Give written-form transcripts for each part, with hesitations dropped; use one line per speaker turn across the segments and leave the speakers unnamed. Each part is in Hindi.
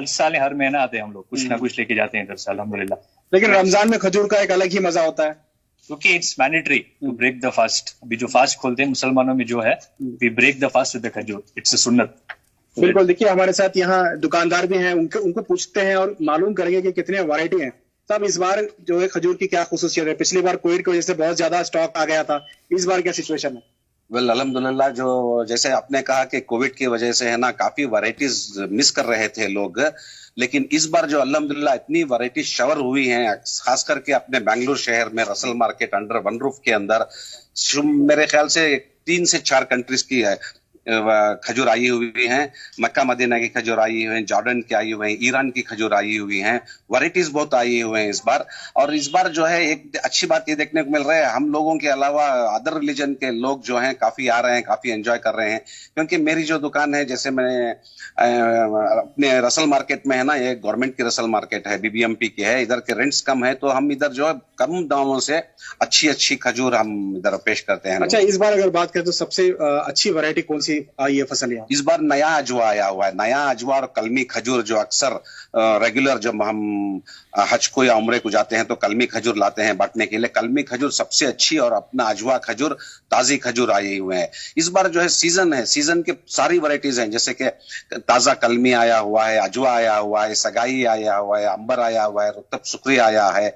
हर साल हर महीना आते हैं हम लोग, कुछ ना कुछ लेके जाते हैं इधर से अल्हम्दुलिल्लाह।
लेकिन रमजान में खजूर का एक अलग ही मजा होता है,
क्योंकि it's mandatory to break the fast. अभी जो फास्ट खोलते हैं मुसलमानों में जो है, we break the fast with the khajoor, it's a सुन्नत।
बिल्कुल। देखिए हमारे साथ यहाँ दुकानदार भी हैं, उनको पूछते हैं और मालूम करेंगे कि कितने वैरायटी हैं। तब इस बार जो है खजूर की क्या खुसूसियत है? पिछली बार कोविड की वजह से बहुत ज्यादा स्टॉक आ गया था, इस बार क्या सिचुएशन है?
वेल अल्हम्दुलिल्लाह, जो जैसे आपने कहा कि कोविड की वजह से है ना काफी वैरायटीज मिस कर रहे थे लोग, लेकिन इस बार जो अल्हम्दुलिल्लाह इतनी वैरायटी शवर हुई हैं, खास करके अपने बेंगलुरु शहर में Russell market under one roof के अंदर मेरे ख्याल से 3 से 4 कंट्रीज की है खजूर आई हुई हैं। मक्का मदीना की खजूर आई हुई हैं, जॉर्डन की आई हुई हैं, ईरान की खजूर आई हुई हैं। वैरायटीज बहुत आई हुए हैं इस बार। और इस बार जो है एक अच्छी बात ये देखने को मिल रहा है, हम लोगों के अलावा अदर रिलीजन के लोग जो हैं काफी आ रहे हैं, काफी एंजॉय कर रहे हैं। क्योंकि मेरी जो दुकान है, जैसे मैं अपने रसल मार्केट में है ना, ये गवर्नमेंट की रसल मार्केट है, BBMP की है, इधर के रेंट्स कम है, तो हम इधर जो है कम दामों से अच्छी खजूर हम इधर पेश करते हैं।
अच्छा, इस बार अगर बात करें तो सबसे अच्छी वैरायटी कौन सी आई है फसल यहाँ?
इस बार नया अजवा आया हुआ है, नया अजवा और कलमी खजूर, जो अक्सर रेगुलर जब हम हज को या उम्रे को जाते हैं तो कलमी खजूर लाते हैं बांटने के लिए। कलमी खजूर सबसे अच्छी और अपना अजवा खजूर, ताजी खजूर आए हुए हैं। इस बार जो है सीजन है, सीजन के सारी वैरायटीज हैं, जैसे कि ताजा कलमी आया हुआ है, अजवा आया हुआ है, सगाई आया हुआ है, अंबर आया हुआ है, रुतब सुक्री आया है,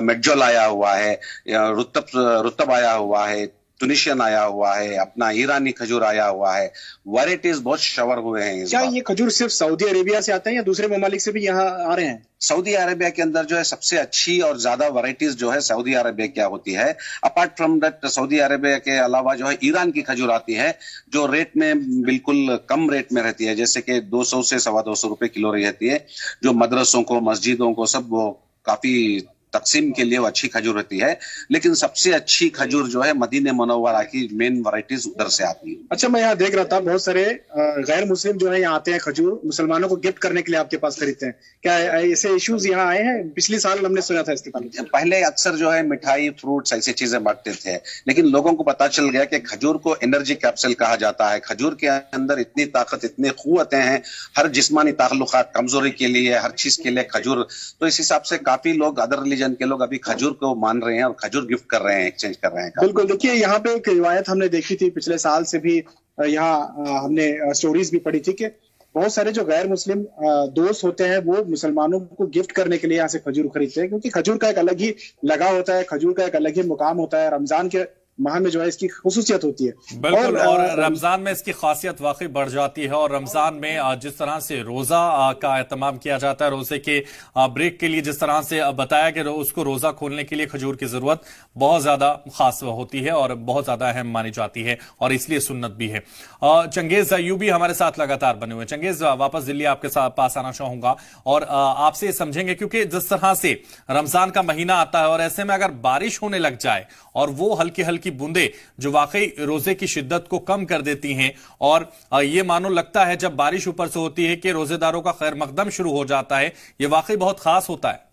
मेडजोल आया हुआ है, रुतब आया हुआ है, टूनिशियन आया हुआ है, अपना ईरानी खजूर आया हुआ है। वैरायटीज बहुत शवर हुए हैं।
क्या ये खजूर सिर्फ सऊदी अरेबिया से आते हैं या दूसरे ममालिक से भी यहाँ आ रहे हैं?
सऊदी अरेबिया के अंदर जो है सबसे अच्छी और ज्यादा वैरायटीज जो है सऊदी अरेबिया क्या होती है। Apart from that, Saudi Arabia के अलावा जो है ईरान की खजूर आती है, जो रेट में बिल्कुल कम रेट में रहती है, जैसे कि 200 से 225 रुपए किलो रहती है, जो मदरसों को, मस्जिदों को सब वो काफी तकसीम के लिए वो अच्छी खजूर रहती है। लेकिन सबसे अच्छी खजूर जो है मदीने मुनव्वरा की मेन वैरायटीज उधर से आती है।
अच्छा, मैं यहाँ देख रहा था बहुत सारे गैर मुस्लिम जो है यहाँ आते हैं, खजूर मुसलमानों को गिफ्ट करने के लिए आपके पास खरीदते हैं। क्या ऐसे इश्यूज यहाँ आए हैं? पिछले साल हमने सुना था इसके बारे में।
पहले अक्सर जो है मिठाई, फ्रूट्स, ऐसी चीजें बांटते थे, लेकिन लोगों को पता चल गया कि खजूर को एनर्जी कैप्सूल कहा जाता है। खजूर के अंदर इतनी ताकत, इतनी कुव्वतें हैं, हर जिस्मानी ताल्लुकात, कमजोरी के लिए, हर चीज के लिए खजूर। तो इस हिसाब से काफी लोग, अदर रिलीजन के लोग अभी खजूर को मान रहे हैं और खजूर गिफ्ट कर रहे हैं, एक्सचेंज कर रहे हैं।
बिल्कुल। देखिए यहाँ पे एक रिवायत हमने देखी थी पिछले साल से भी, यहाँ हमने स्टोरीज भी पढ़ी थी कि बहुत सारे जो गैर मुस्लिम दोस्त होते हैं वो मुसलमानों को गिफ्ट करने के लिए यहाँ से खजूर खरीदते हैं, क्योंकि खजूर का एक अलग ही लगाव होता है, खजूर का एक अलग ही मुकाम होता है। रमजान के माह में जो है इसकी खुसूसियत होती है।
बिल्कुल, और रमजान में इसकी खासियत वाकई बढ़ जाती है। और रमजान में जिस तरह से रोजा का एहतमाम किया जाता है, रोजे के ब्रेक के लिए जिस तरह से बताया कि उसको रोजा खोलने के लिए खजूर की जरूरत बहुत ज्यादा खास होती है और बहुत ज्यादा अहम मानी जाती है, और इसलिए सुन्नत भी है। चंगेज अयूबी हमारे साथ लगातार बने हुए। चंगेज, वापस दिल्ली आपके साथ पास आना चाहूंगा और आपसे समझेंगे, क्योंकि जिस तरह से रमजान का महीना आता है और ऐसे में अगर बारिश होने लग जाए और वो हल्की हल्की बूंदे जो वाकई रोजे की शिद्दत को कम कर देती हैं, और ये मानो लगता है जब बारिश ऊपर से होती है कि रोजेदारों का खैर मकदम शुरू हो जाता है, ये वाकई बहुत खास होता है।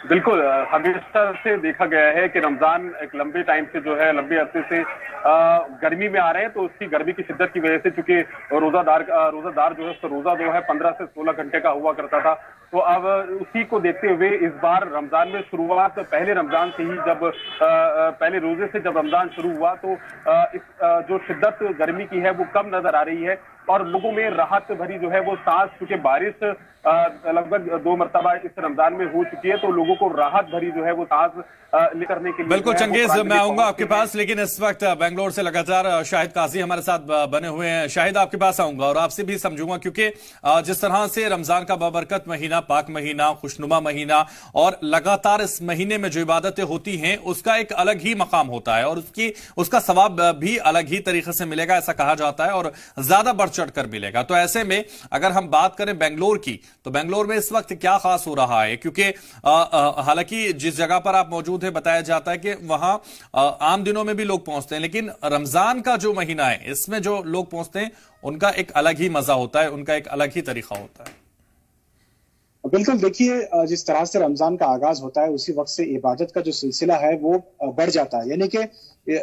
बिल्कुल, हमेशा से देखा गया है कि रमजान एक लंबे टाइम से जो है, लंबे अरसे से गर्मी में आ रहे हैं, तो उसकी गर्मी की शिद्दत की वजह से, चूंकि रोजादार जो है रोजा जो है 15 से 16 घंटे का हुआ करता था, तो अब उसी को देखते हुए इस बार रमजान में शुरुआत पहले रमजान से ही, जब पहले रोजे से जब रमजान शुरू हुआ, तो इस जो शिद्दत गर्मी की है वो कम नजर आ रही है और लोगों में राहत भरी जो है वो सांस, क्योंकि बारिश लगभग 2 मरतबा इस रमजान में हो चुकी है, तो लोगों को राहत भरी जो है वो सांस करने के लिए।
बिल्कुल चंगेज, मैं आऊंगा आपके पास, लेकिन इस वक्त बेंगलोर से लगातार शाहिद काजी हमारे साथ बने हुए हैं। शाहिद, आपके पास आऊंगा और आपसे भी समझूंगा, क्योंकि जिस तरह से रमजान का बाबरकत महीना, पाक महीना, खुशनुमा महीना, और लगातार इस महीने में जो इबादतें होती हैं उसका एक अलग ही मकाम होता है और उसका सवाब भी अलग ही तरीके से मिलेगा, ऐसा कहा जाता है, और ज्यादा बढ़ चढ़ कर मिलेगा। तो ऐसे में अगर हम बात करें बेंगलोर की, तो बेंगलोर में इस वक्त क्या खास हो रहा है? क्योंकि हालांकि जिस जगह पर आप मौजूद है बताया जाता है कि वहां आम दिनों में भी लोग पहुंचते हैं, लेकिन रमजान का जो महीना है इसमें जो लोग पहुंचते हैं उनका एक अलग ही मजा होता है, उनका एक अलग ही तरीका होता है।
बिल्कुल। देखिए, जिस तरह से रमजान का आगाज होता है उसी वक्त से इबादत का जो सिलसिला है वो बढ़ जाता है, यानी कि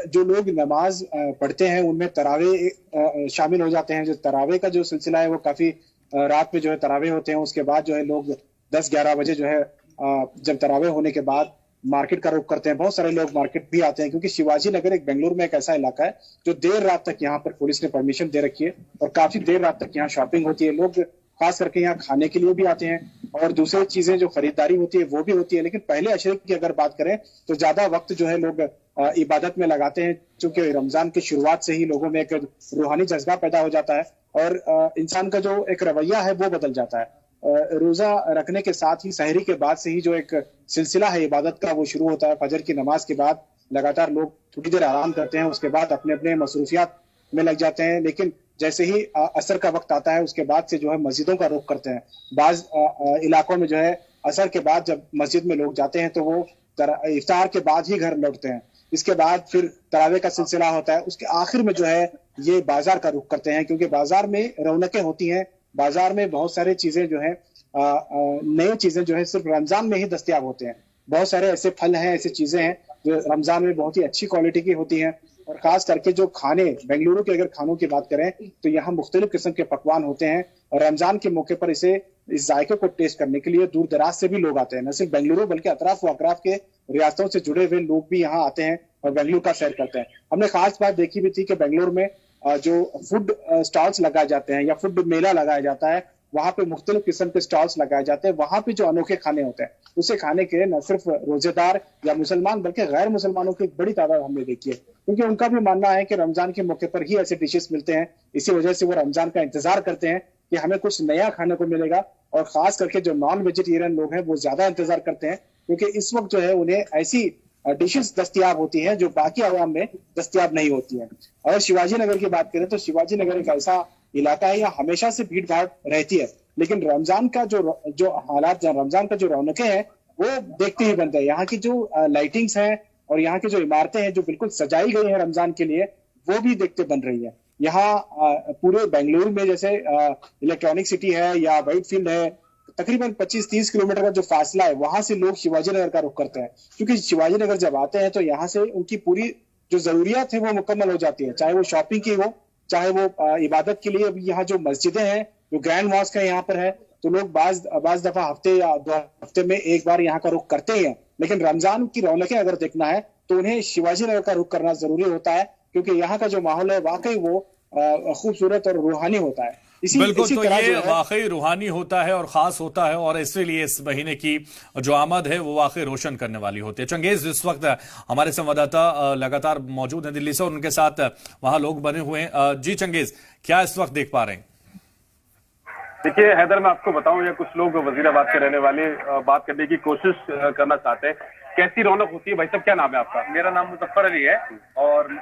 जो लोग नमाज पढ़ते हैं उनमें तरावे शामिल हो जाते हैं। जो तरावे का जो सिलसिला है वो काफी रात में जो है तरावे होते हैं, उसके बाद जो है लोग 10-11 बजे जो है जब तरावे होने के बाद मार्केट का रुख करते हैं। बहुत सारे लोग मार्केट भी आते हैं क्योंकि शिवाजी नगर एक बेंगलुरु में एक ऐसा इलाका है जो देर रात तक यहाँ पर पुलिस ने परमिशन दे रखी है और काफी देर रात तक यहाँ शॉपिंग होती है। लोग खास करके यहाँ खाने के लिए भी आते हैं और दूसरी चीजें जो खरीदारी होती है वो भी होती है। लेकिन पहले अशरे की अगर बात करें तो ज्यादा वक्त जो है लोग इबादत में लगाते हैं, क्योंकि रमजान की शुरुआत से ही लोगों में एक रूहानी जज्बा पैदा हो जाता है और इंसान का जो एक रवैया है वो बदल जाता है। रोजा रखने के साथ ही सहरी के बाद से ही जो एक सिलसिला है इबादत का वो शुरू होता है। फजर की नमाज के बाद लगातार लोग थोड़ी देर आराम करते हैं, उसके बाद अपने अपने मसरूफियात में लग जाते हैं। लेकिन जैसे ही असर का वक्त आता है उसके बाद से जो है मस्जिदों का रुख करते हैं। बाज इलाकों में जो है असर के बाद जब मस्जिद में लोग जाते हैं तो वो इफ्तार के बाद ही घर लौटते हैं। इसके बाद फिर तरावे का सिलसिला होता है। उसके आखिर में जो है ये बाजार का रुख करते हैं, क्योंकि बाजार में रौनकें होती हैं। बाजार में बहुत सारी चीजें जो है नई चीजें जो है सिर्फ रमजान में ही दस्तयाब होते हैं। बहुत सारे ऐसे फल हैं, ऐसी चीजें हैं जो रमजान में बहुत ही अच्छी क्वालिटी की होती हैं। और खास करके जो खाने, बेंगलुरु के अगर खानों की बात करें तो यहाँ मुख्तलिफ किस्म के पकवान होते हैं और रमजान के मौके पर इस जायके को टेस्ट करने के लिए दूर दराज से भी लोग आते हैं। न सिर्फ बेंगलुरु बल्कि अतराफ व अकराफ के रियासतों से जुड़े हुए लोग भी यहाँ आते हैं और बेंगलुरु का सैर करते हैं। हमने खास बात देखी भी थी कि बेंगलुरु में जो फूड स्टॉल्स लगाए जाते हैं या फूड मेला लगाया जाता है, वहां पे मुख्तलिफ किस्म के स्टॉल्स लगाए जाते हैं। वहां पे जो अनोखे खाने होते हैं उसे खाने के न सिर्फ रोजेदार या मुसलमान बल्कि गैर मुसलमानों की एक बड़ी तादाद हमने देखी है, क्योंकि उनका भी मानना है कि रमजान के मौके पर ही ऐसे डिशेस मिलते हैं। इसी वजह से वो रमजान का इंतजार करते हैं कि हमें कुछ नया खाने को मिलेगा। और खास करके जो नॉन वेजिटेरियन लोग हैं वो ज्यादा इंतजार करते हैं, क्योंकि इस वक्त जो है उन्हें ऐसी डिशेस दस्तयाब होती हैं जो बाकी आवाम में दस्तयाब नहीं होती हैं। और शिवाजी नगर की बात करें तो शिवाजी नगर एक ऐसा इलाका है, यहाँ हमेशा से भीड़ भाड़ रहती है, लेकिन रमजान का जो हालात, रमजान का जो रौनकें हैं वो देखते ही बनते हैं। यहाँ की जो लाइटिंग्स हैं और यहाँ की जो इमारतें हैं जो बिल्कुल सजाई गई हैं रमजान के लिए, वो भी देखते बन रही है। यहाँ पूरे बेंगलुरु में जैसे इलेक्ट्रॉनिक सिटी है या व्हाइट फील्ड है, तकरीबन 25-30 किलोमीटर का जो फासला है वहां से लोग शिवाजी नगर का रुख करते हैं, क्योंकि शिवाजी नगर जब आते हैं तो यहाँ से उनकी पूरी जो जरूरियात है वो मुकम्मल हो जाती है, चाहे वो शॉपिंग की हो, चाहे वो इबादत के लिए। अभी यहाँ जो मस्जिदें हैं, जो ग्रैंड मॉस्क है यहाँ पर है, तो लोग बाज दफा हफ्ते या 2 हफ्ते में एक बार यहाँ का रुख करते ही हैं। लेकिन रमजान की रौनकें अगर देखना है तो उन्हें शिवाजी नगर का रुख करना जरूरी होता है, क्योंकि यहाँ का जो माहौल है वाकई वो खूबसूरत और रूहानी होता है।
बिल्कुल, तो ये वाकई रूहानी होता है और खास होता है और इसीलिए इस महीने की जो आमद है वो वाकई रोशन करने वाली होती है। चंगेज, इस वक्त हमारे संवाददाता लगातार मौजूद हैं दिल्ली से और उनके साथ वहां लोग बने हुए हैं। जी चंगेज, क्या इस वक्त देख पा रहे हैं?
देखिए हैदर, मैं आपको बताऊं, ये कुछ लोग वजीराबाद के रहने वाले बात करने की कोशिश करना चाहते हैं। कैसी रौनक होती है? भाई साहब, क्या नाम है आपका?
मेरा नाम मुजफ्फर अली है और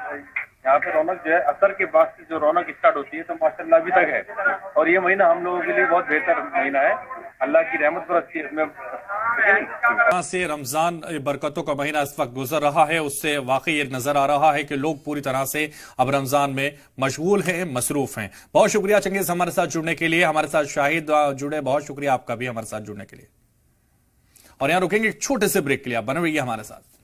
यहाँ पे रौनक जो है असर के बाद से जो रौनक स्टार्ट होती है तो माशाल्लाह अभी तक है। और ये महीना हम लोगों के लिए बहुत बेहतर महीना है, अल्लाह की रहमत बरसती है इसमें।
से रमजान बरकतों का महीना इस वक्त गुजर रहा है, उससे वाकई ये नजर आ रहा है कि लोग पूरी तरह से अब रमजान में मशगूल हैं, मसरूफ हैं। बहुत शुक्रिया चंगेज हमारे साथ जुड़ने के लिए। हमारे साथ शाहिद जुड़े, बहुत शुक्रिया आपका भी हमारे साथ जुड़ने के लिए। और यहाँ रुकेंगे एक छोटे से ब्रेक के लिए, आप बने रहिए हमारे साथ।